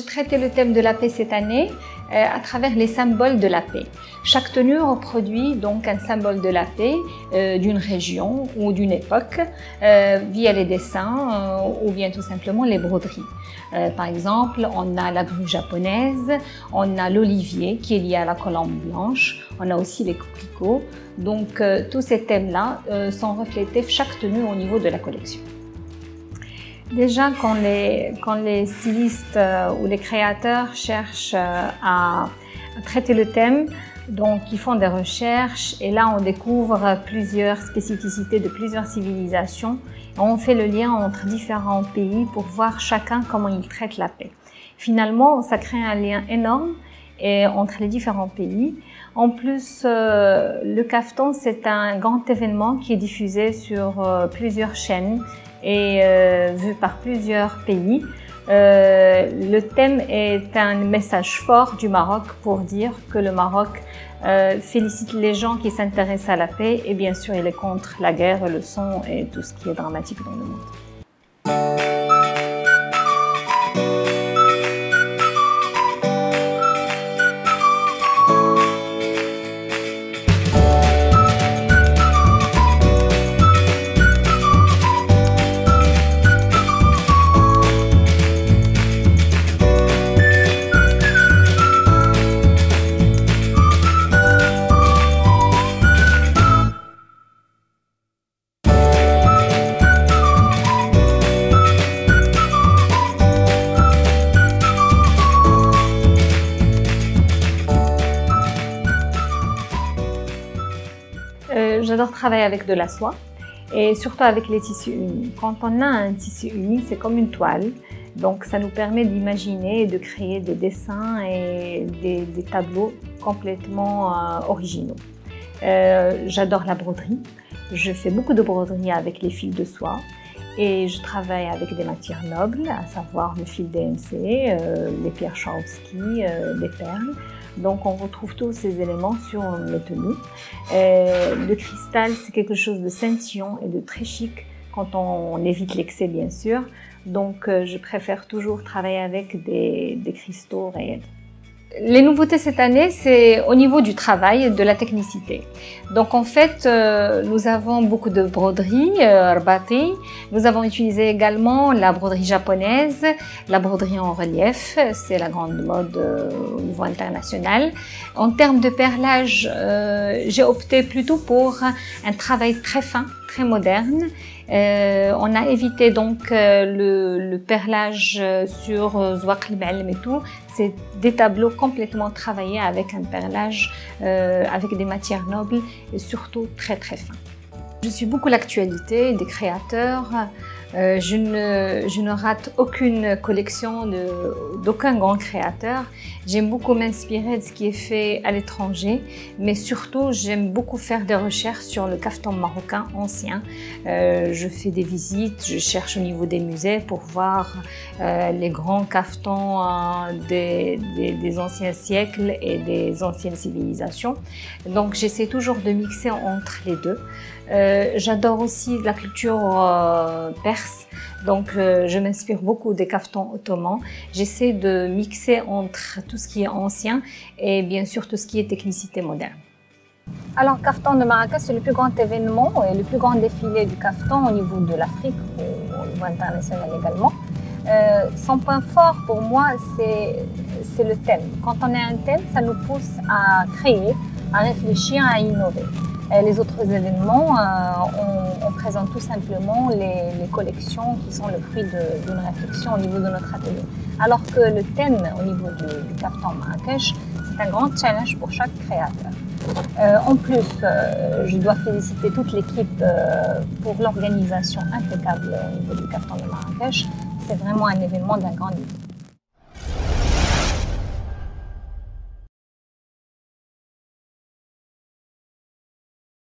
j'ai traité le thème de la paix cette année à travers les symboles de la paix. Chaque tenue reproduit donc un symbole de la paix d'une région ou d'une époque via les dessins ou bien tout simplement les broderies. Par exemple, on a la grue japonaise, on a l'olivier qui est lié à la colombe blanche, on a aussi les coquelicots. Donc tous ces thèmes-là sont reflétés chaque tenue au niveau de la collection. Déjà, quand les stylistes ou les créateurs cherchent à traiter le thème, donc ils font des recherches et là on découvre plusieurs spécificités de plusieurs civilisations. On fait le lien entre différents pays pour voir chacun comment ils traitent la paix. Finalement, ça crée un lien énorme entre les différents pays. En plus, le kaftan, c'est un grand événement qui est diffusé sur plusieurs chaînes et vu par plusieurs pays. Le thème est un message fort du Maroc pour dire que le Maroc félicite les gens qui s'intéressent à la paix et bien sûr il est contre la guerre, le sang et tout ce qui est dramatique dans le monde. J'adore travailler avec de la soie et surtout avec les tissus unis. Quand on a un tissu uni, c'est comme une toile. Donc ça nous permet d'imaginer et de créer des dessins et des tableaux complètement originaux. J'adore la broderie. Je fais beaucoup de broderie avec les fils de soie et je travaille avec des matières nobles, à savoir le fil DMC, les pierres Swarovski, les perles. Donc on retrouve tous ces éléments sur les tenues. Le cristal, c'est quelque chose de scintillant et de très chic quand on évite l'excès bien sûr. Donc je préfère toujours travailler avec des cristaux réels. Les nouveautés cette année, c'est au niveau du travail et de la technicité. Donc en fait, nous avons beaucoup de broderies, rbati. Nous avons utilisé également la broderie japonaise, la broderie en relief, c'est la grande mode au niveau international. En termes de perlage, j'ai opté plutôt pour un travail très fin, très moderne. On a évité donc le perlage sur Zouak al-Ma'alem et tout. C'est des tableaux complètement travaillés avec un perlage avec des matières nobles et surtout très très fin. Je suis beaucoup l'actualité des créateurs. Je ne rate aucune collection d'aucun grand créateur. J'aime beaucoup m'inspirer de ce qui est fait à l'étranger, mais surtout j'aime beaucoup faire des recherches sur le kaftan marocain ancien. Je fais des visites, je cherche au niveau des musées pour voir les grands kaftans des anciens siècles et des anciennes civilisations. Donc j'essaie toujours de mixer entre les deux. J'adore aussi la culture perse, donc je m'inspire beaucoup des kaftans ottomans. J'essaie de mixer entre tout ce qui est ancien et bien sûr tout ce qui est technicité moderne. Alors, Kaftan de Marrakech, c'est le plus grand événement et le plus grand défilé du kaftan au niveau de l'Afrique, au niveau international également. Son point fort pour moi, c'est le thème. Quand on a un thème, ça nous pousse à créer, à réfléchir, à innover. Les autres événements, on présente tout simplement les collections qui sont le fruit d'une réflexion au niveau de notre atelier. Alors que le thème au niveau du kaftan Marrakech, c'est un grand challenge pour chaque créateur. En plus, je dois féliciter toute l'équipe pour l'organisation impeccable au niveau du kaftan de Marrakech. C'est vraiment un événement d'un grand niveau.